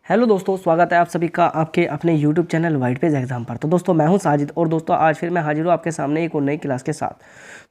Hello दोस्तों, स्वागत है आप सभी का आपके अपने YouTube channel white page exam पर। तो दोस्तों मैं हूं साजिद और दोस्तों आज फिर मैं हाजिर हूं आपके सामने एक और नई क्लास के साथ।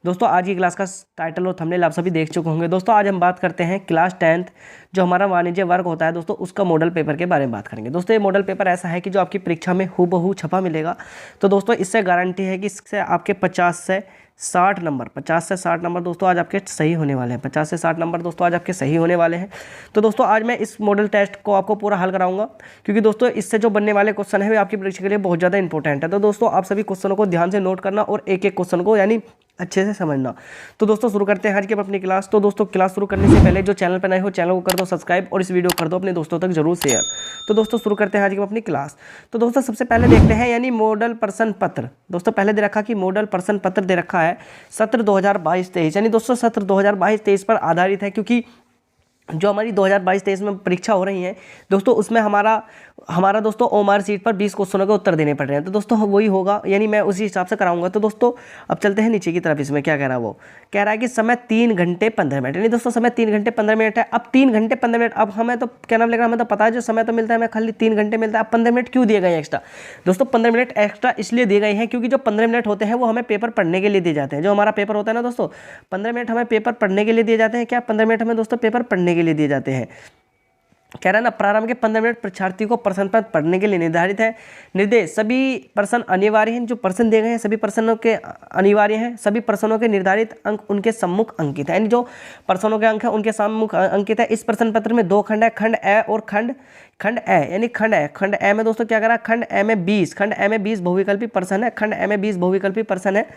दोस्तों आज की क्लास का टाइटल और थंबनेल आप सभी देख चुके होंगे। दोस्तों आज हम बात करते हैं क्लास 10th जो हमारा वाणिज्य वर्ग होता है दोस्तों, उसका मॉडल पेपर के बारे में बात करेंगे। दोस्तों ये मॉडल पेपर ऐसा है कि जो आपकी परीक्षा में हूबहू छपा मिलेगा। तो दोस्तों इससे गारंटी है कि इससे आपके 50 से 60 नंबर दोस्तों आज आपके सही होने वाले हैं। 50 से 60 नंबर दोस्तों आज आपके सही होने वाले हैं। तो दोस्तों आज मैं इस मॉडल टेस्ट को आपको पूरा हल कराऊंगा, क्योंकि दोस्तों इससे जो बनने वाले क्वेश्चन है वे आपकी परीक्षा के लिए बहुत ज़्यादा इंपॉर्टेंट है। तो दोस्तों आप सभी क्वेश्चनों को ध्यान से नोट करना और एक एक क्वेश्चन को यानी अच्छे से समझना। तो दोस्तों शुरू करते हैं आज की अपनी क्लास। तो दोस्तों क्लास शुरू करने से पहले जो चैनल पर नए हो चैनल को कर दो सब्सक्राइब और इस वीडियो को कर दो अपने दोस्तों तक जरूर शेयर। तो दोस्तों शुरू करते हैं आज की अपनी क्लास। तो दोस्तों सबसे पहले देखते हैं यानी मॉडल प्रश्न पत्र। दोस्तों पहले दे रखा कि मॉडल प्रश्न पत्र दे रखा है सत्र 2022-23 यानी दोस्तों सत्र 2022-23 पर आधारित है, क्योंकि जो हमारी 2022-23 में परीक्षा हो रही है दोस्तों उसमें हमारा दोस्तों ओएमआर सीट पर 20 क्वेश्चनों के उत्तर देने पड़ रहे हैं। तो दोस्तों वही होगा यानी मैं उसी हिसाब से कराऊंगा। तो दोस्तों अब चलते हैं नीचे की तरफ। इसमें क्या कह रहा है, वो कह रहा है कि समय 3 घंटे 15 मिनट यानी दोस्तों समय 3 घंटे 15 मिनट है। अब 3 घंटे 15 मिनट, अब हमें तो क्या नाम लेकर हमें तो पता है जो समय तो मिलता है हमें खाली 3 घंटे मिलता है। अब 15 मिनट क्यों दिए गए हैं एक्स्ट्रा? दोस्तों 15 मिनट एक्स्ट्रा इसलिए दिए गए हैं क्योंकि जो 15 मिनट होते हैं वो हमें पेपर पढ़ने के लिए दिए जाते हैं। जो हमारा पेपर होता है ना दोस्तों, 15 मिनट हमें पेपर पढ़ने के लिए दिए जाते हैं। क्या 15 मिनट हमें दोस्तों पेपर पढ़ने के लिए दिए जाते हैं? कह रहा है ना, प्रारंभ के 15 मिनट परीक्षार्थी को प्रश्न पत्र पढ़ने के लिए निर्धारित है। निर्देश सभी प्रश्न अनिवार्य हैं। जो प्रश्न दिए गए हैं सभी प्रश्नों के अनिवार्य हैं। सभी प्रश्नों के निर्धारित अंक उनके सम्मुख अंकित है, यानी जो प्रश्नों के अंक है उनके सम्मुख अंकित है। इस प्रश्न पत्र में 2 खंड है, खंड ए और खंड ए यानी खंड ए में दोस्तों क्या करा, खंड ए में 20 बहुविकल्पी प्रश्न है। खंड ए में 20 बहुविकल्पी प्रश्न है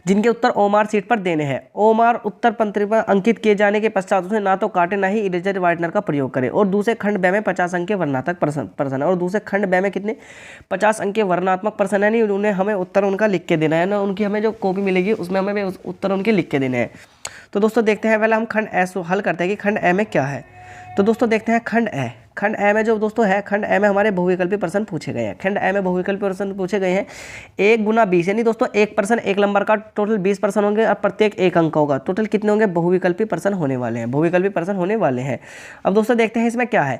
जिनके उत्तर ओएमआर सीट पर देने हैं। ओएमआर उत्तर पत्र पर अंकित किए जाने के पश्चात उसे ना तो काटे ना ही इरेजर वाइटनर का प्रयोग करें। और दूसरे खंड ब में 50 अंक के वर्णनात्मक प्रश्न है। और दूसरे खंड ब में कितने 50 अंक के वर्णनात्मक प्रश्न है, नहीं उन्हें हमें उत्तर उनका लिख के देना है ना, उनकी हमें जो कॉपी मिलेगी उसमें हमें उत्तर उनके लिख के देने हैं। तो दोस्तों देखते हैं, पहले हम खंड ए हल करते हैं कि खंड ए में क्या है। तो दोस्तों देखते हैं खंड ए में जो दोस्तों है, खंड ए में हमारे बहुविकल्पी प्रश्न पूछे गए हैं। खंड ए में बहुविकल्पी प्रश्न पूछे गए हैं 1 गुना 20 यानी दोस्तों एक प्रश्न 1 नंबर का, टोटल 20 प्रश्न होंगे और प्रत्येक 1 अंक होगा। टोटल कितने होंगे? बहुविकल्पी प्रश्न होने वाले हैं, बहुविकल्पी प्रश्न होने वाले हैं। अब दोस्तों देखते हैं इसमें क्या है।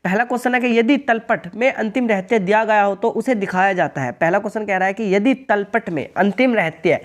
पहला क्वेश्चन है कि यदि तलपट में अंतिम रहस्य दिया गया हो तो उसे दिखाया जाता है। पहला क्वेश्चन कह रहा है कि यदि तलपट में अंतिम रहस्य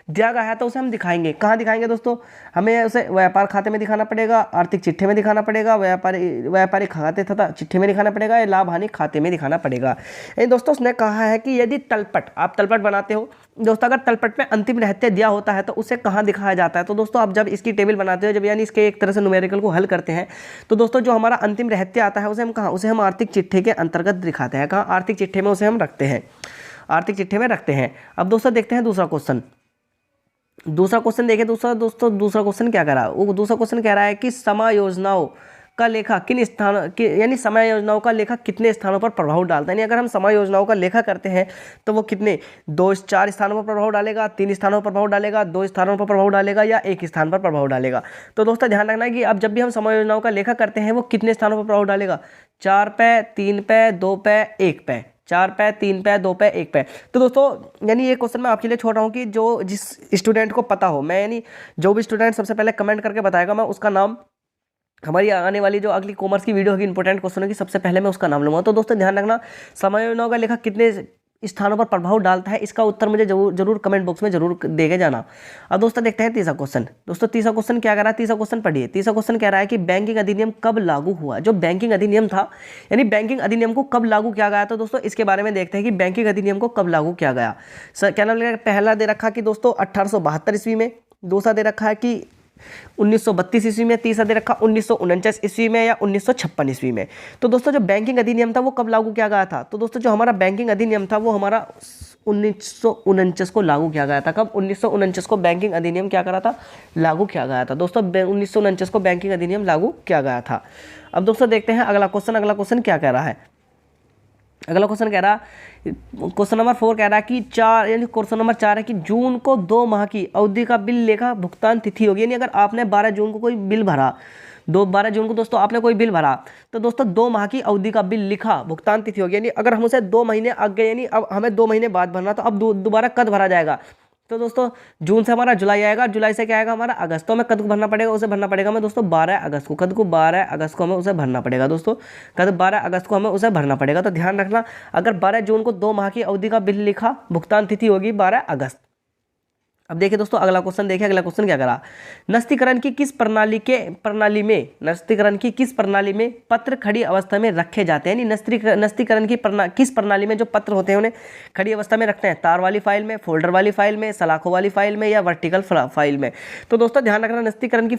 दिया गया है तो उसे हम दिखाएंगे। कहाँ दिखाएंगे दोस्तों? हमें उसे व्यापार खाते में दिखाना पड़ेगा, आर्थिक चिट्ठे में दिखाना पड़ेगा, व्यापारिक खाते तथा चिट्ठे में दिखाना पड़ेगा, या लाभ हानि खाते में दिखाना पड़ेगा। यानी दोस्तों उसने कहा है कि यदि तलपट, आप तलपट बनाते हो दोस्तों, अगर तलपट में अंतिम रहस्य दिया होता है तो उसे कहाँ दिखाया जाता है? तो दोस्तों आप जब इसकी टेबल बनाते हो, जब यानी इसके एक तरह से न्यूमेरिकल को हल करते हैं, तो दोस्तों जो हमारा अंतिम रहस्य आता है उसे हम कहाँ, उसे हम आर्थिक चिट्ठे के अंतर्गत दिखाते हैं। कहाँ? आर्थिक चिट्ठे में उसे हम रखते हैं, आर्थिक चिट्ठे में रखते हैं। अब दोस्तों देखते हैं दूसरा क्वेश्चन देखिए दोस्तों दूसरा क्वेश्चन क्या कह रहा है। वो दूसरा क्वेश्चन कह रहा है कि समायोजनाओं का लेखा किन स्थानों यानी समायोजनाओं का लेखा कितने स्थानों पर प्रभाव डालता है। यानी अगर हम समायोजनाओं का लेखा करते हैं तो वो कितने 4 स्थानों पर प्रभाव डालेगा, 3 स्थानों पर प्रभाव डालेगा, 2 स्थानों पर प्रभाव डालेगा, या 1 स्थान पर प्रभाव डालेगा। तो दोस्तों ध्यान रखना है कि अब जब भी हम समायोजनाओं का लेखा करते हैं वो कितने स्थानों पर प्रभाव डालेगा? 4 पे, 3 पे, 2 पे, 1 पे। 4 पे, 3 पे, 2 पे, 1 पे। तो दोस्तों यानी ये क्वेश्चन मैं आपके लिए छोड़ रहा हूँ कि जो जिस स्टूडेंट को पता हो, मैं यानी जो भी स्टूडेंट सबसे पहले कमेंट करके बताएगा मैं उसका नाम, हमारी आने वाली जो अगली कॉमर्स की वीडियो होगी इंपॉर्टेंट क्वेश्चन की, सबसे पहले मैं उसका नाम लूंगा। तो दोस्तों ध्यान रखना, समायोजनाओं का लेखा कितने स्थानों पर प्रभाव डालता है, इसका उत्तर मुझे जरूर कमेंट बॉक्स में जरूर देके जाना। अब दोस्तों देखते हैं तीसरा क्वेश्चन। दोस्तों तीसरा क्वेश्चन क्या कह रहा है, तीसरा क्वेश्चन पढ़िए। तीसरा क्वेश्चन कह रहा है कि बैंकिंग अधिनियम कब लागू हुआ। जो बैंकिंग अधिनियम था यानी बैंकिंग अधिनियम को कब लागू किया गया। तो दोस्तों इसके बारे में देखते हैं कि बैंकिंग अधिनियम को कब लागू किया गया। क्या नाम लगेगा? पहला दे रखा कि दोस्तों 1872 ईस्वी में, दूसरा दे रखा है कि 1932 ईस्वी में, तीसरा दे रखा 1949 ईस्वी में, या 1956 ईस्वी में। तो दोस्तों जो बैंकिंग अधिनियम था वो कब लागू किया गया था? तो दोस्तों जो हमारा बैंकिंग अधिनियम था वो हमारा 1949 को लागू किया गया था। कब? 1949 को बैंकिंग अधिनियम क्या करा था? लागू किया गया था। दोस्तों 1949 को बैंकिंग अधिनियम लागू किया गया था। अब दोस्तों देखते हैं अगला क्वेश्चन क्या कह रहा है। अगला क्वेश्चन कह रहा, क्वेश्चन नंबर 4 कह रहा है कि 4 यानी क्वेश्चन नंबर 4 है कि जून को 2 माह की अवधि का बिल लेखा भुगतान तिथि होगी। यानी अगर आपने 12 जून को कोई बिल भरा, 12 जून को दोस्तों आपने कोई बिल भरा, तो दोस्तों 2 माह की अवधि का बिल लिखा भुगतान तिथि होगी। यानी अगर हम उसे 2 महीने आगे यानी अब हमें 2 महीने बाद भरना, तो अब दोबारा कब भरा जाएगा? तो दोस्तों जून से हमारा जुलाई आएगा, जुलाई से क्या आएगा हमारा अगस्त। तो हमें कद को भरना पड़ेगा, उसे भरना पड़ेगा हमें दोस्तों 12 अगस्त को। कद को 12 अगस्त को हमें उसे भरना पड़ेगा दोस्तों, कद 12 अगस्त को हमें उसे भरना पड़ेगा। तो ध्यान रखना, अगर 12 जून को 2 माह की अवधि का बिल लिखा, भुगतान तिथि होगी 12 अगस्त। अब देखिए दोस्तों अगला क्वेश्चन देखिए, अगला क्वेश्चन क्या करा, नस्तीकरण की किस प्रणाली में पत्र खड़ी अवस्था में रखे जाते हैं, यानी नस्तीकरण की किस प्रणाली में जो पत्र होते हैं उन्हें खड़ी अवस्था में रखते हैं, तार वाली फाइल में, फोल्डर वाली फाइल में, सलाखों वाली फाइल में, या वर्टिकल फाइल में। तो दोस्तों ध्यान रखना, नस्तीकरण की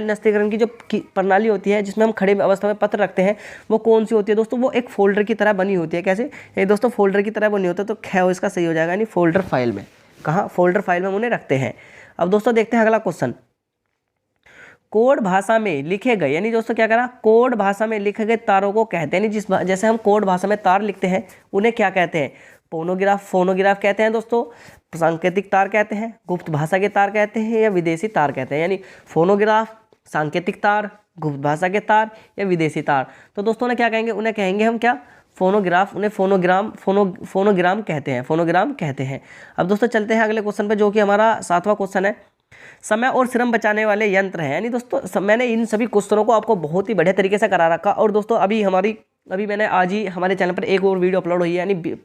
नस्तीकरण की जो प्रणाली होती है जिसमें हम खड़ी अवस्था में पत्र रखते हैं वो कौन सी होती है दोस्तों, वो एक फोल्डर की तरह बनी होती है। कैसे, ये दोस्तों फोल्डर की तरह बनी होती है। तो ख इसका सही हो जाएगा, यानी फोल्डर फाइल में। कहाँ, फोल्डर फाइल में हम उन्हें रखते हैं। अब दोस्तों देखते हैं अगला क्वेश्चन, कोड भाषा में लिखे गए, यानी दोस्तों क्या करा, कोड भाषा में लिखे गए तारों को कहते हैं, यानी जैसे हम कोड भाषा में तार लिखते हैं उन्हें क्या कहते हैं, फोनोग्राफ कहते हैं दोस्तों, सांकेतिक तार कहते हैं, गुप्त भाषा के तार कहते हैं, या विदेशी तार कहते हैं। यानी फोनोग्राफ, सांकेतिक तार, गुप्त भाषा के तार, या विदेशी तार। तो दोस्तों उन्हें क्या कहेंगे, उन्हें कहेंगे हम क्या, फोनोग्राफ, उन्हें फोनोग्राम कहते हैं। अब दोस्तों चलते हैं अगले क्वेश्चन पे, जो कि हमारा 7वां क्वेश्चन है, समय और श्रम बचाने वाले यंत्र हैं। यानी दोस्तों मैंने इन सभी क्वेश्चनों को आपको बहुत ही बढ़िया तरीके से करा रखा, और दोस्तों अभी मैंने आज ही हमारे चैनल पर एक और वीडियो अपलोड हुई है, यानी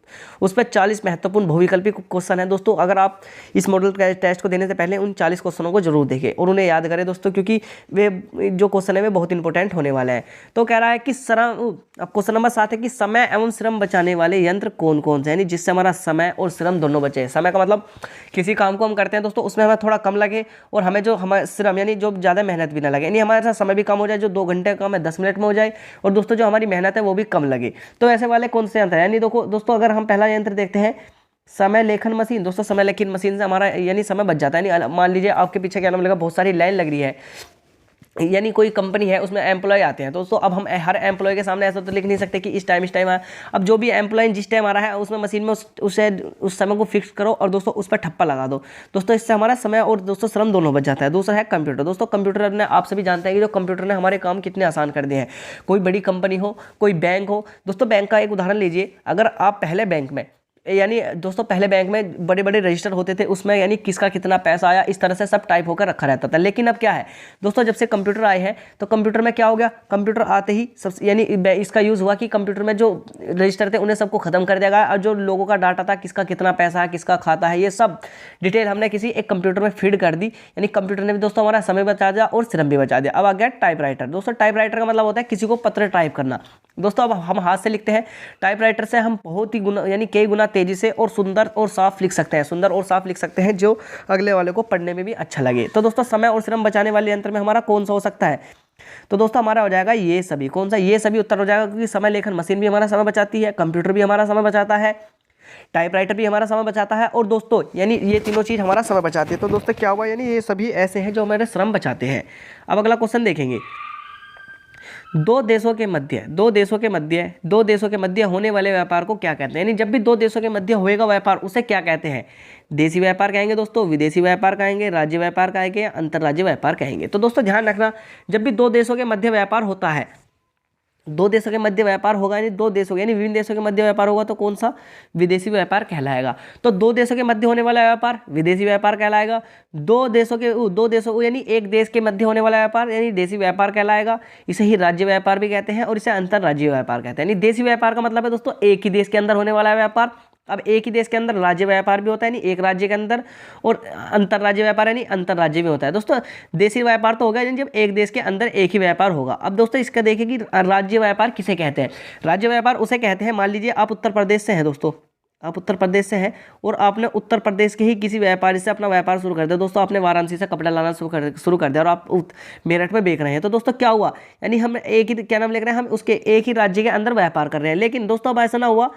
उस पर 40 महत्वपूर्ण बहुविकल्पी क्वेश्चन है दोस्तों। अगर आप इस मॉडल टेस्ट को देने से पहले उन 40 क्वेश्चनों को जरूर देखें और उन्हें याद करें दोस्तों, क्योंकि वे जो क्वेश्चन है वे बहुत इंपॉर्टेंट होने वाले हैं। तो कह रहा है कि अब क्वेश्चन नंबर 7 है कि समय एवं श्रम बचाने वाले यंत्र कौन कौन से, यानी जिससे हमारा समय और श्रम दोनों बचे। समय का मतलब किसी काम को हम करते हैं दोस्तों उसमें हमें थोड़ा कम लगे, और हमें जो हमारे श्रम यानी जो ज़्यादा मेहनत भी ना लगे, यानी हमारे साथ समय भी कम हो जाए, जो 2 घंटे का काम है 10 मिनट में हो जाए, और दोस्तों जो हमारी मेहनत है वो भी कम लगे। तो ऐसे वाले कौन से यंत्र हैं, यानी देखो दोस्तों अगर हम पहला यंत्र देखते हैं, समय लेखन मशीन। दोस्तों समय लेखन मशीन से हमारा यानी समय बच जाता है। यानी मान लीजिए आपके पीछे क्या नाम लगा, बहुत सारी लाइन लग रही है, यानी कोई कंपनी है उसमें एम्प्लॉय आते हैं दोस्तों। अब हम हर एम्प्लॉय के सामने ऐसा तो लिख नहीं सकते कि इस टाइम आया। अब जो भी एम्प्लॉय जिस टाइम आ रहा है उसमें मशीन में उस समय को फिक्स करो और दोस्तों उस पर ठप्पा लगा दो दोस्तों, इससे हमारा समय और दोस्तों श्रम दोनों बच जाता है। दूसरा है कंप्यूटर। दोस्तों कंप्यूटर ने, आप सभी जानते हैं कि जो कंप्यूटर ने हमारे काम कितने आसान कर दिए हैं। कोई बड़ी कंपनी हो, कोई बैंक हो, दोस्तों बैंक का एक उदाहरण लीजिए। अगर आप पहले बैंक में, यानी दोस्तों पहले बैंक में बड़े बड़े रजिस्टर होते थे, उसमें यानी किसका कितना पैसा आया इस तरह से सब टाइप होकर रखा रहता था। लेकिन अब क्या है दोस्तों, जब से कंप्यूटर आए हैं तो कंप्यूटर में क्या हो गया, कंप्यूटर आते ही सब यानी इसका यूज़ हुआ कि कंप्यूटर में जो रजिस्टर थे उन्हें सबको खत्म कर दिया गया, और जो लोगों का डाटा था, किसका कितना पैसा है, किसका खाता है, ये सब डिटेल हमने किसी एक कंप्यूटर में फीड कर दी। यानी कंप्यूटर ने भी दोस्तों हमारा समय बचा दिया और श्रम भी बचा दिया। अब आ गया टाइपराइटर। दोस्तों टाइपराइटर का मतलब होता है किसी को पत्र टाइप करना। दोस्तों अब हम हाथ से लिखते हैं, टाइपराइटर से हम बहुत ही गुना यानी कई गुना तेजी से और सुंदर और साफ लिख सकते हैं, जो अगले वाले को पढ़ने में भी अच्छा लगे। तो दोस्तों समय और श्रम बचाने वाले यंत्र में हमारा कौन सा हो सकता है, तो दोस्तों हमारा हो जाएगा ये सभी। कौन सा, ये सभी उत्तर हो जाएगा, क्योंकि समय लेखन मशीन भी हमारा समय बचाती है, कंप्यूटर भी हमारा समय बचाता है, टाइपराइटर भी हमारा समय बचाता है, और दोस्तों यानी ये तीनों चीज़ हमारा समय बचाती है। तो दोस्तों क्या हुआ, यानी ये सभी ऐसे हैं जो हमारे श्रम बचाते हैं। अब अगला क्वेश्चन देखेंगे, दो देशों के मध्य होने वाले व्यापार को क्या कहते हैं, यानी जब भी दो देशों के मध्य होएगा व्यापार उसे क्या कहते हैं, देशी व्यापार कहेंगे दोस्तों, विदेशी व्यापार कहेंगे, राज्य व्यापार कहेंगे, अंतर्राज्यीय व्यापार कहेंगे। तो दोस्तों ध्यान रखना, जब भी दो देशों के मध्य व्यापार होता है, दो देशों के मध्य व्यापार होगा, यानी दो देशों यानी विभिन्न देशों के मध्य व्यापार होगा, तो कौन सा, विदेशी व्यापार कहलाएगा। तो दो देशों के मध्य होने वाला व्यापार विदेशी व्यापार कहलाएगा। दो देशों यानी एक देश के मध्य होने वाला व्यापार यानी देशी व्यापार कहलाएगा। इसे ही राज्य व्यापार भी कहते हैं और इसे अंतर्राज्यीय व्यापार कहते हैं। यानी देशी व्यापार का मतलब है दोस्तों एक ही देश के अंदर होने वाला व्यापार। अब एक ही देश के अंदर राज्य व्यापार भी होता है, यानी एक राज्य के अंदर, और अंतर्राज्यीय व्यापार यानी अंतर्राज्य भी होता है। दोस्तों देशी व्यापार तो होगा यानी जब एक देश के अंदर एक ही व्यापार होगा। अब दोस्तों इसका देखिए कि राज्य व्यापार किसे कहते हैं। राज्य व्यापार उसे कहते हैं, मान लीजिए आप उत्तर प्रदेश से हैं दोस्तों, आप उत्तर प्रदेश से हैं और आपने उत्तर प्रदेश के ही किसी व्यापारी से अपना व्यापार शुरू कर दिया। दोस्तों आपने वाराणसी से कपड़ा लाना शुरू कर दिया और आप मेरठ में बेच रहे हैं। तो दोस्तों क्या हुआ, यानी हम एक ही क्या नाम लिख रहे हैं, हम उसके एक ही राज्य के अंदर व्यापार कर रहे हैं। लेकिन दोस्तों अब ऐसा ना हुआ,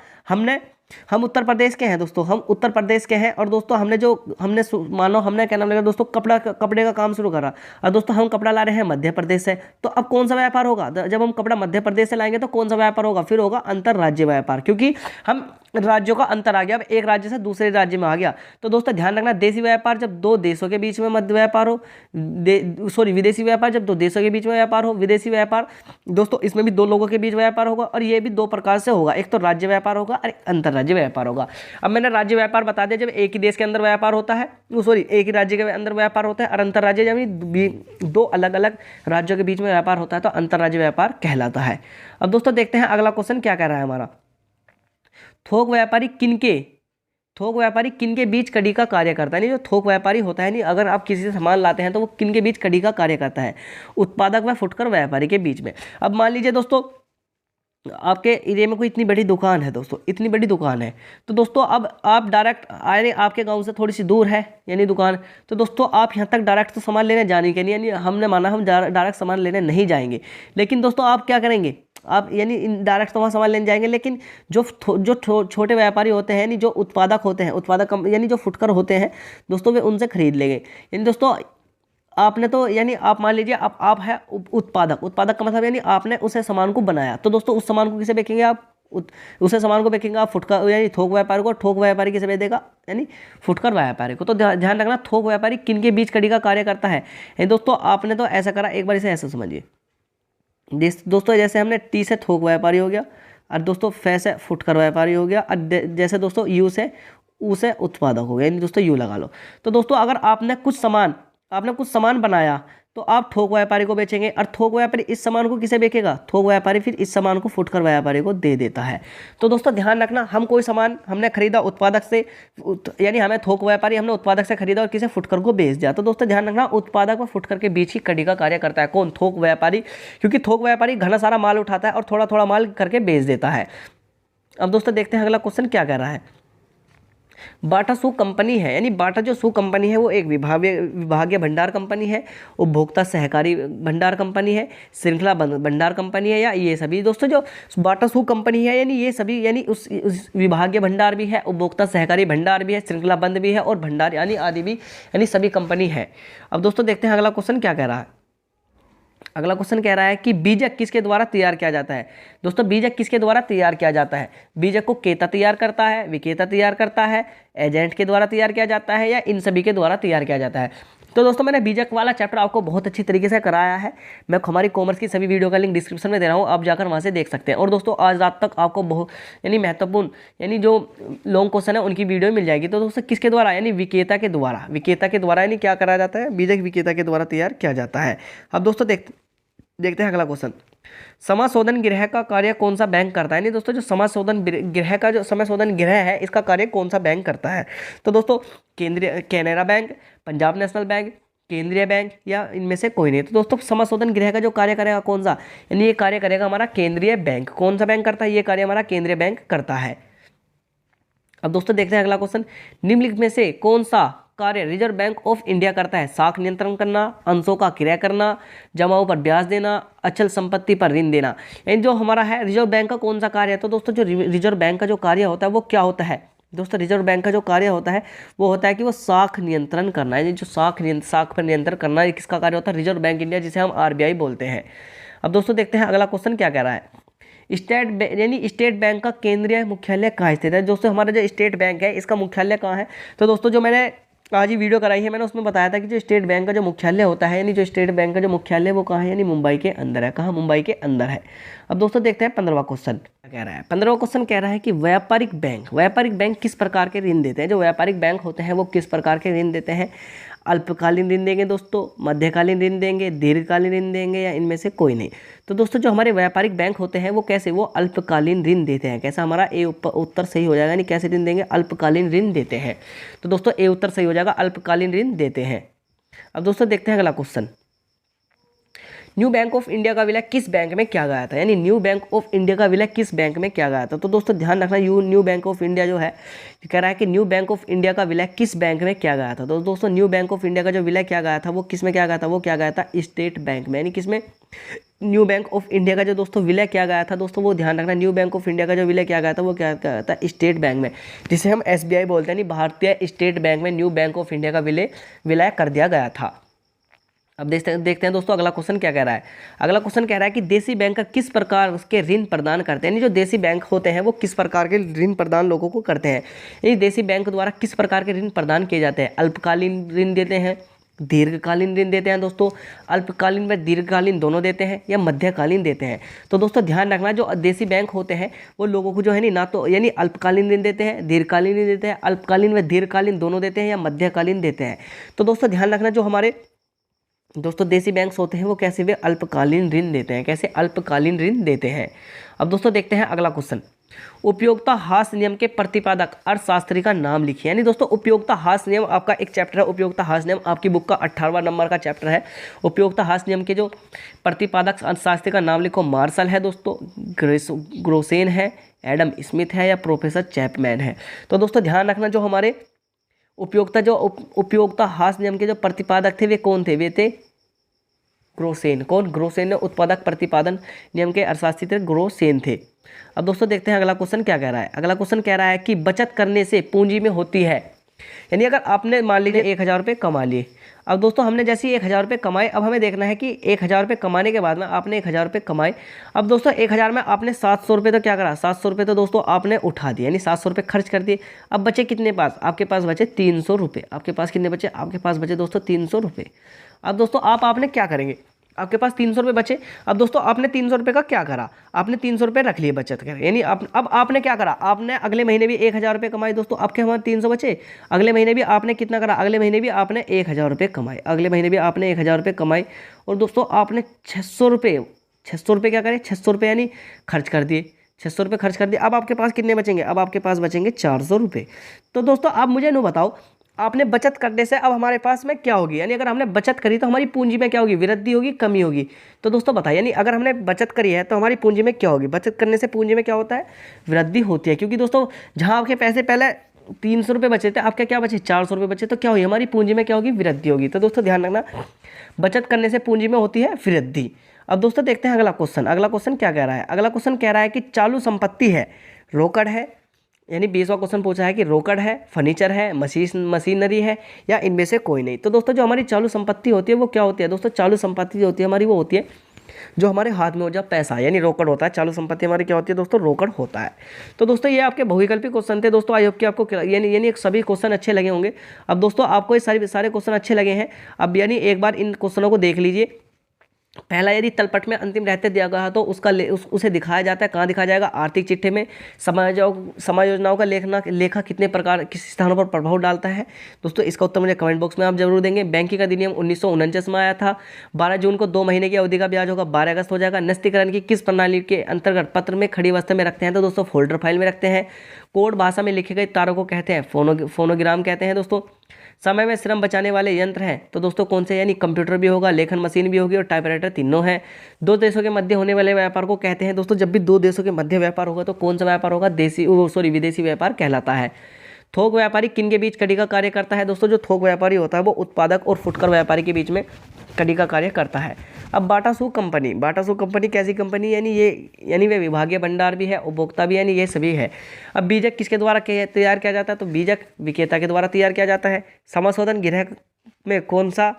हम उत्तर प्रदेश के हैं दोस्तों, हम उत्तर प्रदेश के हैं और दोस्तों हमने मानो हमने क्या नाम लेगा दोस्तों कपड़े का काम शुरू करा और दोस्तों हम कपड़ा ला रहे हैं मध्य प्रदेश से। तो अब कौन सा व्यापार होगा, जब हम कपड़ा मध्य प्रदेश से लाएंगे तो कौन सा व्यापार होगा, फिर होगा अंतर्राज्यीय व्यापार, क्योंकि हम राज्यों का अंतर आ गया। अब एक राज्य से दूसरे राज्य में आ गया। तो दोस्तों ध्यान रखना, देशी व्यापार जब दो देशों के बीच में मध्य व्यापार हो, विदेशी व्यापार जब दो देशों के बीच में व्यापार हो। विदेशी व्यापार दोस्तों इसमें भी दो लोगों के बीच व्यापार होगा, और ये भी दो प्रकार से होगा, एक तो राज्य व्यापार होगा और एक अंतर्राज्य व्यापार होगा। अब मैंने राज्य व्यापार बता दिया, जब एक ही देश के अंदर व्यापार होता है, एक ही राज्य के अंदर व्यापार होता है। और अंतर्राज्य जब दो अलग अलग राज्यों के बीच में व्यापार होता है तो अंतर्राज्य व्यापार कहलाता है। अब दोस्तों देखते हैं अगला क्वेश्चन क्या कह रहा है हमारा। थोक व्यापारी किन के बीच कड़ी का कार्य करता है। नहीं, जो थोक व्यापारी होता है, नहीं, अगर आप किसी से सामान लाते हैं तो वो किन के बीच कड़ी का कार्य करता है, उत्पादक व फुटकर व्यापारी के बीच में। अब मान लीजिए दोस्तों आपके एरिया में कोई इतनी बड़ी दुकान है दोस्तों, इतनी बड़ी दुकान है, तो दोस्तों अब आप डायरेक्ट यानी आपके गांव से थोड़ी सी दूर है यानी दुकान, तो दोस्तों आप यहाँ तक डायरेक्ट तो सामान लेने जाने के नहीं, यानी हमने माना हम डायरेक्ट सामान लेने नहीं जाएंगे, लेकिन दोस्तों आप क्या करेंगे, आप यानी डायरेक्ट तो वहाँ सामान लेने जाएंगे, लेकिन जो छोटे व्यापारी होते हैं, यानी जो उत्पादक होते हैं, यानी जो फुटकर होते हैं दोस्तों, वे उनसे खरीद लेंगे। यानी दोस्तों आपने तो यानी आप मान लीजिए आप है उत्पादक का मतलब यानी आपने उसे सामान को बनाया, तो दोस्तों उस सामान को किसे बेचेंगे आप, उसे सामान को बेचेंगे आप फुटकर यानी थोक व्यापारी को। ठोक व्यापारी किसे बेच देगा, यानी फुटकर व्यापारी को। तो ध्यान रखना, थोक व्यापारी किन के बीच कड़ी का कार्य करता है। दोस्तों आपने तो ऐसा करा, एक बार इसे ऐसा समझिए दोस्तों, जैसे हमने टी से थोक व्यापारी हो गया, और दोस्तों फे से फुटकर व्यापारी हो गया, और जैसे दोस्तों यू से उत्पादक हो गया, यानी दोस्तों यू लगा लो। तो दोस्तों अगर आपने कुछ सामान बनाया तो आप थोक व्यापारी को बेचेंगे, और थोक व्यापारी इस सामान को किसे बेचेगा, थोक व्यापारी फिर इस सामान को फुटकर व्यापारी को दे देता है। तो दोस्तों ध्यान रखना, हम कोई सामान हमने खरीदा उत्पादक से, यानी हमें थोक व्यापारी हमने उत्पादक से खरीदा और किसे फुटकर को बेच दिया, तो दोस्तों ध्यान रखना उत्पादक व फुटकर के बीच ही कड़ी का कार्य करता है कौन, थोक व्यापारी, क्योंकि थोक व्यापारी घना सारा माल उठाता है और थोड़ा थोड़ा माल करके बेच देता है। अब दोस्तों देखते हैं अगला क्वेश्चन क्या कह रहा है। बाटा शू कंपनी है, यानी बाटा जो शू कंपनी है वो एक विभागीय भंडार कंपनी है, उपभोक्ता सहकारी भंडार कंपनी है, श्रृंखला भंडार कंपनी है, या ये सभी। दोस्तों जो बाटा शू कंपनी है यानी ये सभी, यानी उस विभागीय भंडार भी है, उपभोक्ता सहकारी भंडार भी है, श्रृंखला बंद भी है, और भंडार यानी आदि भी, यानी सभी कंपनी है। अब दोस्तों देखते हैं अगला क्वेश्चन क्या कह रहा है। अगला क्वेश्चन कह रहा है कि बीजक किसके द्वारा तैयार किया जाता है। दोस्तों बीजक किसके द्वारा तैयार किया जाता है, बीजक को क्रेता तैयार करता है, विक्रेता तैयार करता है, एजेंट के द्वारा तैयार किया जाता है, या इन सभी के द्वारा तैयार किया जाता है। तो दोस्तों मैंने बीजक वाला चैप्टर आपको बहुत अच्छी तरीके से कराया है, मैं हमारी कॉमर्स की सभी वीडियो का लिंक डिस्क्रिप्शन में दे रहा हूँ, आप जाकर वहाँ से देख सकते हैं। और दोस्तों आज रात तक आपको बहुत यानी महत्वपूर्ण यानी जो लॉन्ग क्वेश्चन है उनकी वीडियो मिल जाएगी। तो दोस्तों किसके द्वारा, यानी विक्रेता के द्वारा यानी क्या करा जाता है, बीजक विक्रेता के द्वारा तैयार किया जाता है। अब दोस्तों देखते हैं अगला क्वेश्चन। समाशोधन गृह का कार्य कौन सा बैंक करता है। नहीं दोस्तों, जो समाशोधन गृह है इसका कार्य कौन सा बैंक करता है। तो दोस्तों Canara bank, Punjab national bank, केंद्रीय बैंक, या इनमें से कोई नहीं। तो दोस्तों समाशोधन गृह का जो कार्य करेगा कौन सा, यानी ये कार्य करेगा हमारा केंद्रीय बैंक। कौन सा बैंक करता है, ये कार्य हमारा केंद्रीय बैंक करता है। अब दोस्तों देखते हैं अगला क्वेश्चन। निम्नलिखित में से कौन सा कार्य रिजर्व बैंक ऑफ इंडिया करता है। साख नियंत्रण करना, अंशों का क्रय करना, जमाओं पर ब्याज देना, अचल संपत्ति पर ऋण देना। यानी जो हमारा है रिजर्व बैंक का कौन सा कार्य है। तो दोस्तों जो रिजर्व बैंक का जो कार्य होता है वो क्या होता है। दोस्तों रिजर्व बैंक का जो कार्य होता है वो होता है कि वो साख नियंत्रण करना है। जो साख पर नियंत्रण करना है किसका कार्य होता है, रिजर्व बैंक इंडिया, जिसे हम RBI बोलते हैं। अब दोस्तों देखते हैं अगला क्वेश्चन क्या कह रहा है। स्टेट बैंक का केंद्रीय मुख्यालय कहाँ स्थित है। दोस्तों हमारा जो स्टेट बैंक है इसका मुख्यालय कहाँ है। तो दोस्तों जो मैंने आज ही वीडियो कराई है मैंने उसमें बताया था कि जो स्टेट बैंक का जो मुख्यालय होता है, यानी जो स्टेट बैंक का जो मुख्यालय वो कहाँ है, यानी मुंबई के अंदर है। कहाँ, मुंबई के अंदर है। अब दोस्तों देखते हैं 15वां क्वेश्चन क्या कह रहा है। 15वां क्वेश्चन कह रहा है कि व्यापारिक बैंक किस प्रकार के ऋण देते हैं। जो व्यापारिक बैंक होते हैं वो किस प्रकार के ऋण देते हैं। अल्पकालीन ऋण देंगे दोस्तों, मध्यकालीन ऋण देंगे, दीर्घकालीन ऋण देंगे, या इनमें से कोई नहीं। तो दोस्तों जो हमारे व्यापारिक बैंक होते हैं वो कैसे, वो अल्पकालीन ऋण देते हैं। कैसा, हमारा ए उत्तर सही हो जाएगा, यानी कैसे ऋण देंगे, अल्पकालीन ऋण देते हैं। तो दोस्तों ए उत्तर सही हो जाएगा, अल्पकालीन ऋण देते हैं। अब दोस्तों देखते हैं अगला question. New bank of India का विलय किस बैंक में किया गया था। यानी न्यू बैंक ऑफ इंडिया का विलय किस बैंक में किया गया था। तो दोस्तों ध्यान रखना, न्यू बैंक ऑफ इंडिया जो है कह रहा है कि न्यू बैंक ऑफ इंडिया का विलय किस बैंक में किया गया था। तो दोस्तों न्यू बैंक ऑफ इंडिया का जो विलय किया गया था वो किस में किया गया था, वो किया गया था स्टेट बैंक में। यानी किसमें, न्यू बैंक ऑफ इंडिया का जो दोस्तों विलय किया गया था दोस्तों, वो ध्यान रखना, न्यू बैंक ऑफ इंडिया का जो विलय किया गया था वो क्या गया था, स्टेट बैंक में, जिसे हम SBI बोलते हैं। यानी भारतीय स्टेट बैंक में न्यू बैंक ऑफ इंडिया का विलय कर दिया गया था। अब देखते हैं दोस्तों अगला क्वेश्चन क्या कह रहा है। अगला क्वेश्चन कह रहा है कि देसी बैंक किस प्रकार के ऋण प्रदान करते हैं, यानी जो देसी बैंक होते हैं वो किस प्रकार के ऋण प्रदान लोगों को करते हैं। यानी देसी बैंक द्वारा किस प्रकार के ऋण प्रदान किए जाते हैं। अल्पकालीन ऋण देते हैं, दीर्घकालीन ऋण देते हैं दोस्तों, अल्पकालीन व दीर्घकालीन दोनों देते हैं, या मध्यकालीन देते हैं। तो दोस्तों ध्यान रखना, जो देसी बैंक होते हैं वो लोगों को जो है ना तो यानी अल्पकालीन ऋण देते हैं, दीर्घकालीन ऋण देते हैं, अल्पकालीन व दीर्घकालीन दोनों देते हैं, या मध्यकालीन देते हैं। तो दोस्तों ध्यान रखना, जो हमारे दोस्तों देसी बैंक्स होते हैं वो कैसे, वे अल्पकालीन ऋण देते हैं। कैसे, अल्पकालीन ऋण देते हैं। अब दोस्तों देखते हैं अगला क्वेश्चन। उपयोगिता हास नियम के प्रतिपादक अर्थशास्त्री का नाम लिखिए। यानी दोस्तों उपयोगिता हास नियम आपका एक चैप्टर है, उपयोगिता हास नियम आपकी बुक का 18वां नंबर का चैप्टर है। उपयोगिता हास नियम के जो प्रतिपादक अर्थशास्त्री का नाम लिखो। मार्शल है दोस्तों, ग्रोसेन है, एडम स्मिथ है, या प्रोफेसर चैपमैन है। तो दोस्तों ध्यान रखना, जो हमारे उपयोगिता हास नियम के जो प्रतिपादक थे वे कौन थे, वे थे ग्रोसेन। कौन, ग्रोसेन ने उत्पादक प्रतिपादन नियम के अर्थशास्त्री थे, ग्रोसेन थे। अब दोस्तों देखते हैं अगला क्वेश्चन क्या कह रहा है। अगला क्वेश्चन कह रहा है कि बचत करने से पूंजी में होती है। यानी अगर आपने मान लीजिए 1000 रुपये कमा लिए। अब दोस्तों हमने जैसे ही 1000 रुपये कमाए, अब हमें देखना है कि 1000 रुपये कमाने के बाद में आपने 1000 रुपये कमाए। अब दोस्तों 1000 में आपने 700 रुपये तो क्या करा, 700 रुपये तो दोस्तों आपने उठा दिए, यानी 700 रुपये खर्च कर दिए। अब बचे कितने पास, आपके पास बचे 300 रुपये। आपके पास कितने बचे, आपके पास बचे दोस्तों 300 रुपये। अब दोस्तों आपने क्या करेंगे, आपके पास 300 रुपये बचे। अब दोस्तों आपने 300 रुपये का क्या करा, आपने 300 रुपये रख लिए बचत कर। यानी अब आपने क्या करा, आपने अगले महीने भी 1000 रुपये कमाए दोस्तों। आपके हमारे 300 बचे, अगले महीने भी आपने कितना करा, अगले महीने भी आपने 1000 रुपये कमाए, अगले महीने भी आपने 1000 रुपये कमाए। और दोस्तों आपने 600 रुपये क्या करें, 600 रुपये यानी खर्च कर दिए, 600 रुपये खर्च कर दिए। अब आपके पास कितने बचेंगे, अब आपके पास बचेंगे 400 रुपये। तो दोस्तों आप मुझे नहीं बताओ, आपने बचत करने से अब हमारे पास में क्या होगी, यानी अगर हमने बचत करी तो हमारी पूंजी में क्या होगी, वृद्धि होगी, कमी होगी। तो दोस्तों बताइए, यानी अगर हमने बचत करी है तो हमारी पूंजी में क्या होगी, बचत करने से पूंजी में क्या होता है, वृद्धि होती है। क्योंकि दोस्तों जहां आपके पैसे पहले 300 रुपये बचे थे, आपके क्या बचे, 400 रुपये बचे, तो क्या होगी, हमारी पूंजी में क्या होगी, वृद्धि होगी। तो दोस्तों ध्यान रखना, बचत करने से पूंजी में होती है वृद्धि। अब दोस्तों देखते हैं अगला क्वेश्चन। अगला क्वेश्चन क्या कह रहा है। अगला क्वेश्चन कह रहा है कि चालू संपत्ति है, रोकड़ है, यानी 20वां क्वेश्चन पूछा है कि रोकड़ है, फर्नीचर है, मशीनरी है, या इनमें से कोई नहीं। तो दोस्तों जो हमारी चालू संपत्ति होती है वो क्या होती है दोस्तों, चालू संपत्ति जो होती है हमारी वो होती है जो हमारे हाथ में हो जाए पैसा, यानी रोकड़ होता है। चालू संपत्ति हमारी क्या होती है दोस्तों, रोकड़ होता है। तो दोस्तों ये आपके बहुविकल्पी क्वेश्चन थे दोस्तों। आई होप कि आपको यानी सभी क्वेश्चन अच्छे लगे होंगे। अब दोस्तों आपको ये सारे क्वेश्चन अच्छे लगे हैं, अब यानी एक बार इन क्वेश्चनों को देख लीजिए। पहला, यदि तलपट में अंतिम रहते दिया गया तो उसे दिखाया जाता है, कहाँ दिखाया जाएगा, आर्थिक चिट्ठे में। समायोजनाओं का लेखा कितने प्रकार किस स्थानों पर प्रभाव डालता है दोस्तों, इसका उत्तर मुझे कमेंट बॉक्स में आप जरूर देंगे। बैंकिंग अधिनियम 1949 में आया था। 12 जून को 2 महीने की अवधि का ब्याज होगा, 12 अगस्त हो जाएगा। नस्तीकरण की किस प्रणाली के अंतर्गत पत्र में खड़ी अवस्था में रखते हैं, तो दोस्तों फोल्डर फाइल में रखते हैं। कोड भाषा में लिखे गए तारों को कहते हैं फोनोग्राम कहते हैं दोस्तों। समय में श्रम बचाने वाले यंत्र हैं तो दोस्तों कौन से, यानी कंप्यूटर भी होगा, लेखन मशीन भी होगी, और टाइपराइटर, तीनों हैं। दो देशों के मध्य होने वाले व्यापार को कहते हैं दोस्तों, जब भी दो देशों के मध्य व्यापार होगा तो कौन सा व्यापार होगा, विदेशी व्यापार कहलाता है। थोक व्यापारी किन के बीच कड़ी का कार्य करता है दोस्तों, जो थोक व्यापारी होता है वो उत्पादक और फुटकर व्यापारी के बीच में कड़ी का कार्य करता है। अब बाटा सूक कंपनी कैसी कंपनी, यानी वे विभागीय भंडार भी है, उपभोक्ता भी, यानी ये सभी है। अब बीजक किसके द्वारा तैयार किया जाता है, तो बीजक विक्रेता के द्वारा तैयार किया जाता है। समाशोधन गृह में कौन सा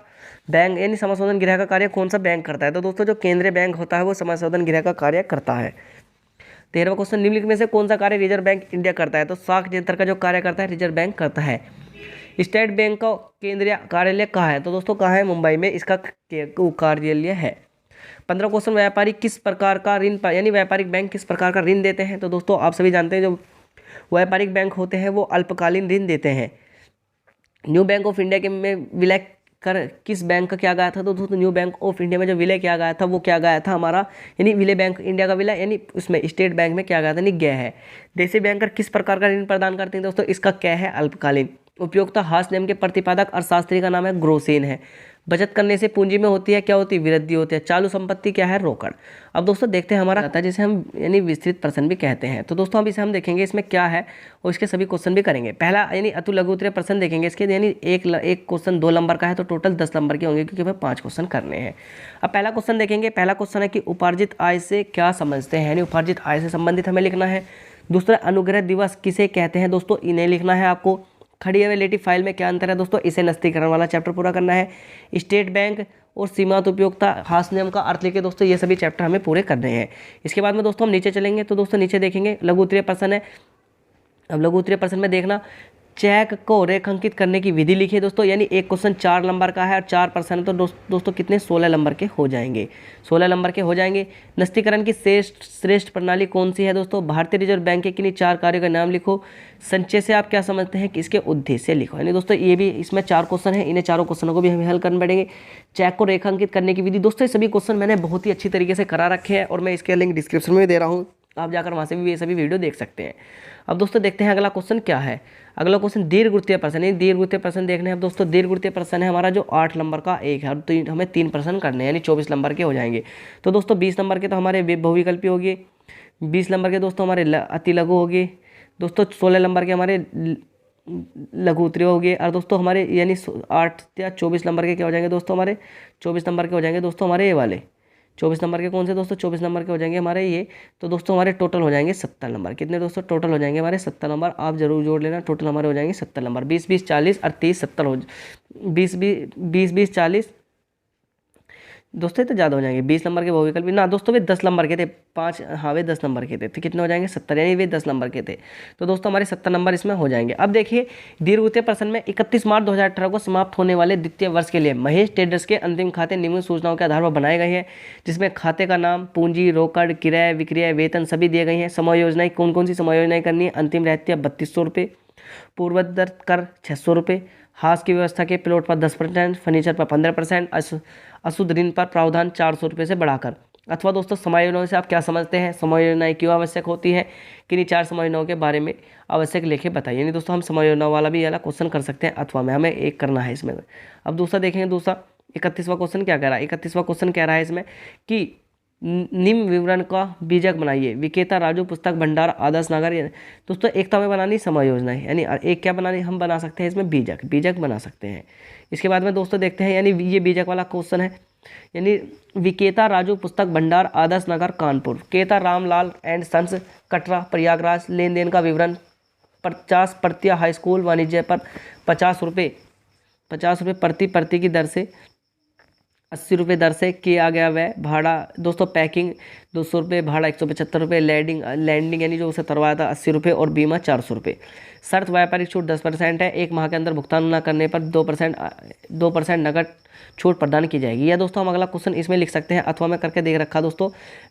बैंक, यानी समाशोधन गृह का कार्य कौन सा बैंक करता है, तो दोस्तों जो केंद्रीय बैंक होता है वो समाशोधन गृह का कार्य करता है। 13वां क्वेश्चन, निम्नलिखित में से कौन सा कार्य रिजर्व बैंक इंडिया करता है, तो साख नियंत्रण का जो कार्य करता है रिजर्व बैंक करता है। स्टेट बैंक का केंद्रीय कार्यालय कहाँ है, तो दोस्तों कहाँ है, मुंबई में इसका कार्यालय है। 15वां क्वेश्चन, व्यापारी किस प्रकार का ऋण, यानी व्यापारिक बैंक किस प्रकार का ऋण देते हैं, तो दोस्तों आप सभी जानते हैं जो व्यापारिक बैंक होते हैं वो अल्पकालीन ऋण देते हैं। न्यू बैंक ऑफ इंडिया के में विलय कर किस बैंक का क्या गया था, तो दोस्तों न्यू बैंक ऑफ इंडिया में जो विलय किया गया था वो क्या गया था हमारा, यानी विलय बैंक इंडिया का विलय, यानी उसमें स्टेट बैंक में क्या गया था, नहीं गया है। देसी बैंकर किस प्रकार का ऋण प्रदान करते हैं दोस्तों, इसका क्या है, अल्पकालीन। उपयोगिता हास नियम के प्रतिपादक अर्थशास्त्री का नाम है ग्रोसेन है। बचत करने से पूंजी में होती है क्या होती है, वृद्धि होती है। चालू संपत्ति क्या है, रोकड़। अब दोस्तों देखते हैं हमारा आता है जिसे हम यानी विस्तृत प्रश्न भी कहते हैं। तो दोस्तों अब इसे हम देखेंगे इसमें क्या है और इसके सभी क्वेश्चन भी करेंगे। पहला यानी अतु लघु उत्तरीय प्रश्न देखेंगे इसके, यानी एक क्वेश्चन 2 नंबर का है तो टोटल 10 नंबर के होंगे क्योंकि हमें 5 क्वेश्चन करने हैं। अब पहला क्वेश्चन देखेंगे। पहला क्वेश्चन है कि उपार्जित आय से क्या समझते हैं, यानी उपार्जित आय से संबंधित हमें लिखना है। दूसरा, अनुग्रह दिवस किसे कहते हैं दोस्तों, इन्हें लिखना है आपको। खड़ी अवेलेटिव फाइल में क्या अंतर है दोस्तों, इसे नस्तीकरण वाला चैप्टर पूरा करना है। स्टेट बैंक और सीमांत उपयोगिता हास्य नियम का अर्थ लिखे दोस्तों। ये सभी चैप्टर हमें पूरे करने हैं। इसके बाद में दोस्तों हम नीचे चलेंगे तो दोस्तों नीचे देखेंगे लघु उत्तरीय प्रश्न है। अब लघु उत्तरीय प्रश्न में देखना चेक को रेखांकित करने की विधि लिखिए दोस्तों, यानी एक क्वेश्चन 4 नंबर का है और 4 प्रश्न तो दोस्तों कितने 16 नंबर के हो जाएंगे, 16 नंबर के हो जाएंगे। नस्तीकरण की श्रेष्ठ प्रणाली कौन सी है दोस्तों? भारतीय रिजर्व बैंक के किन्हीं 4 कार्यों का नाम लिखो। संचय से आप क्या समझते हैं कि इसके उद्देश्य लिखो। यानी दोस्तों ये भी इसमें 4 क्वेश्चन है, इन्हें चारों क्वेश्चनों को भी हमें हल करने पड़ेंगे। चेक को रेखांकित करने की विधि दोस्तों ये सभी क्वेश्चन मैंने बहुत ही अच्छी तरीके से करा रखे हैं और मैं इसके लिंक डिस्क्रिप्शन में दे रहा हूँ, आप जाकर वहाँ से भी ये सभी वीडियो देख सकते हैं। अब दोस्तों देखते हैं अगला क्वेश्चन क्या है। अगला क्वेश्चन दीर्घवृत्तीय प्रश्न है। दीर्घवृत्तीय प्रश्न देखने हैं दोस्तों। दीर्घवृत्तीय प्रश्न है हमारा जो 8 नंबर का एक है और हमें 3 प्रश्न करने हैं, यानी 24 नंबर के हो जाएंगे। तो दोस्तों 20 नंबर के तो हमारे बहुविकल्पी हो गए, 20 नंबर के दोस्तों हमारे अति लघु हो गए दोस्तों, 16 नंबर के हमारे लघु उत्तरीय हो गए और दोस्तों हमारे यानी 8 या 24 नंबर के क्या हो जाएंगे दोस्तों? हमारे 24 नंबर के हो जाएंगे दोस्तों हमारे ये वाले 24 नंबर के कौन से दोस्तों? 24 नंबर के हो जाएंगे हमारे ये। तो दोस्तों हमारे टोटल हो जाएंगे 70 नंबर। कितने दोस्तों? टोटल हो जाएंगे हमारे 70 नंबर। आप जरूर जोड़ लेना, टोटल हमारे हो जाएंगे 70 नंबर। 20 20 40 और 30 70 हो 20 20 40 दोस्तों ये तो ज़्यादा हो जाएंगे। 20 नंबर के बहुविकल्पी ना दोस्तों वे 10 नंबर के थे, 5 हाँ वे 10 नंबर के थे, तो कितने हो जाएंगे? 70, यानी वे 10 नंबर के थे। तो दोस्तों हमारे 70 नंबर इसमें हो जाएंगे। अब देखिए दीर्घवृत्तीय प्रश्न में 31 मार्च 2018 को समाप्त होने वाले द्वितीय वर्ष के लिए महेश ट्रेडर्स के अंतिम खाते निम्न सूचनाओं के आधार पर बनाए गए हैं, जिसमें खाते का नाम, पूंजी, रोकड़, किराए, विक्रय, वेतन सभी दिए गए हैं। समय योजनाएं कौन कौन सी समय योजनाएं करनी है? अंतिम रहती है 3200 रुपये, पूर्वोत्तर कर 600 रुपये, हास की व्यवस्था के प्लॉट पर 10%, फर्नीचर पर 15%, अशुद्ध ऋण पर प्रावधान 400 रुपये से बढ़ाकर। अथवा दोस्तों समय योजनाओं से आप क्या समझते हैं? समय योजनाएं क्यों आवश्यक होती है? किन्हीं 4 समय योजनाओं के बारे में आवश्यक लेके बताइए। यानी दोस्तों हम समय योजनाओं वाला भी वाला क्वेश्चन कर सकते हैं अथवा में, हमें एक करना है इसमें। अब दूसरा देखेंगे, दूसरा 31वां क्वेश्चन क्या कह रहा है? 31वां क्वेश्चन कह रहा है इसमें कि निम्न विवरण का बीजक बनाइए। विकेता राजू पुस्तक भंडार आदर्श नगर। दोस्तों एक तो हमें बनानी समय योजना है, यानी एक क्या बनानी हम बना सकते हैं इसमें बीजक बना सकते हैं। इसके बाद में दोस्तों देखते हैं, यानी ये बीजक वाला क्वेश्चन है, यानी विकेता राजू पुस्तक भंडार आदर्श नगर कानपुर, केता रामलाल एंड सन्स कटरा प्रयागराज, लेन देन का विवरण 50 प्रति हाई स्कूल वाणिज्य पर 50 रुपये प्रति की दर से 80 रुपये दर से किया गया वह भाड़ा दोस्तों। पैकिंग 200 रुपये, भाड़ा 175 रुपये, लैंडिंग यानी जो उसे तरवाया था 80 रुपये और बीमा 400 रुपये। शर्त व्यापारिक छूट 10% है, 1 माह के अंदर भुगतान न करने पर 2% नकद छूट प्रदान की जाएगी। या दोस्तों हम अगला क्वेश्चन इसमें लिख सकते हैं अथवा मैं करके देख रखा दोस्तों,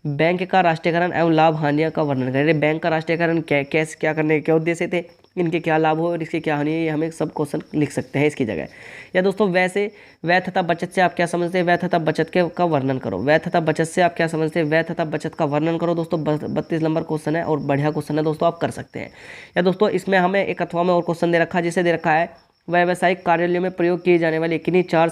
बैंक का राष्ट्रीयकरण एवं लाभ हानियों का वर्णन करें। बैंक का राष्ट्रीयकरण कैसे क्या करने के क्या उद्देश्य थे, इनके क्या लाभ हो और इसकी क्या हानि है, ये हमें सब क्वेश्चन लिख सकते हैं इसकी जगह। या दोस्तों वैसे व्यय तथा बचत से आप क्या समझते हैं? व्यय तथा बचत का वर्णन करो। व्यय तथा बचत से आप क्या समझते हैं? व्यय तथा बचत का वर्णन करो दोस्तों। 32 नंबर क्वेश्चन है और बढ़िया क्वेश्चन है दोस्तों, आप कर सकते हैं। या दोस्तों इसमें हमें एक अथवा में और क्वेश्चन दे रखा है, जिसे दे रखा है व्यावसायिक कार्यालयों में प्रयोग किए जाने वाले किन्हीं 4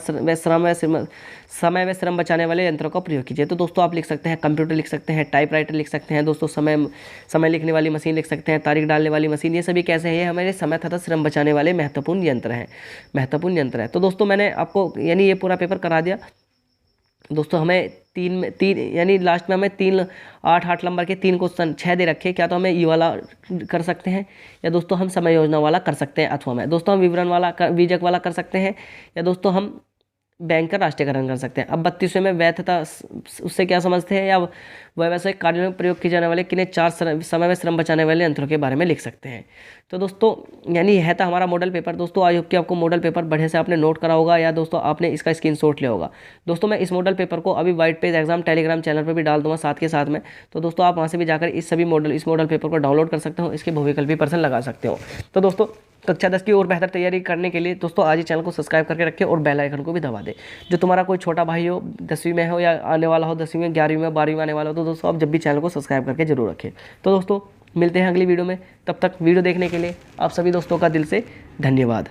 समय व श्रम बचाने वाले यंत्रों का प्रयोग कीजिए। तो दोस्तों आप लिख सकते हैं कंप्यूटर लिख सकते हैं, टाइपराइटर लिख सकते हैं दोस्तों, समय लिखने वाली मशीन लिख सकते हैं, तारीख डालने वाली मशीन। ये सभी कैसे हैं? ये हमारे समय तथा श्रम बचाने वाले महत्वपूर्ण यंत्र हैं। तो दोस्तों मैंने आपको यानी ये पूरा पेपर करा दिया दोस्तों। हमें तीन यानी लास्ट में हमें 8 नंबर के 3 क्वेश्चन 6 दे रखे। क्या तो हमें ये वाला कर सकते हैं, या दोस्तों हम समय योजना वाला कर सकते हैं, अथवा में दोस्तों हम विवरण वाला बीजक वाला कर सकते हैं, या दोस्तों हम बैंक का राष्ट्रीयकरण कर सकते हैं। अब 32वें में व्यय तथा उससे क्या समझते हैं, या व्यावसायिक कार्यों में प्रयोग किए जाने वाले किन्हीं 4 समय में श्रम बचाने वाले यंत्रों के बारे में लिख सकते हैं। तो दोस्तों यानी यह था हमारा मॉडल पेपर दोस्तों। आई होप कि आपको मॉडल पेपर बढ़िया से आपने नोट करा होगा, या दोस्तों आपने इसका स्क्रीनशॉट लिया होगा। दोस्तों मैं इस मॉडल पेपर को अभी white page exam Telegram channel पर भी डाल दूंगा साथ के साथ में। तो दोस्तों आप वहाँ से भी जाकर इस मॉडल पेपर को डाउनलोड कर सकते हो, इसके बहुविकल्पी प्रश्न लगा सकते हो। तो दोस्तों कक्षा 10 की और बेहतर तैयारी करने के लिए दोस्तों आज ही चैनल को सब्सक्राइब करके रखें और बेल आइकन को भी दबा दें। जो तुम्हारा कोई छोटा भाई हो 10वीं में हो, या आने वाला हो 10वीं में, 11वीं में, 12वीं में आने वाला हो, तो दोस्तों आप जब भी चैनल को सब्सक्राइब करके जरूर रखें। तो दोस्तों मिलते हैं अगली वीडियो में, तब तक वीडियो देखने के लिए आप सभी दोस्तों का दिल से धन्यवाद।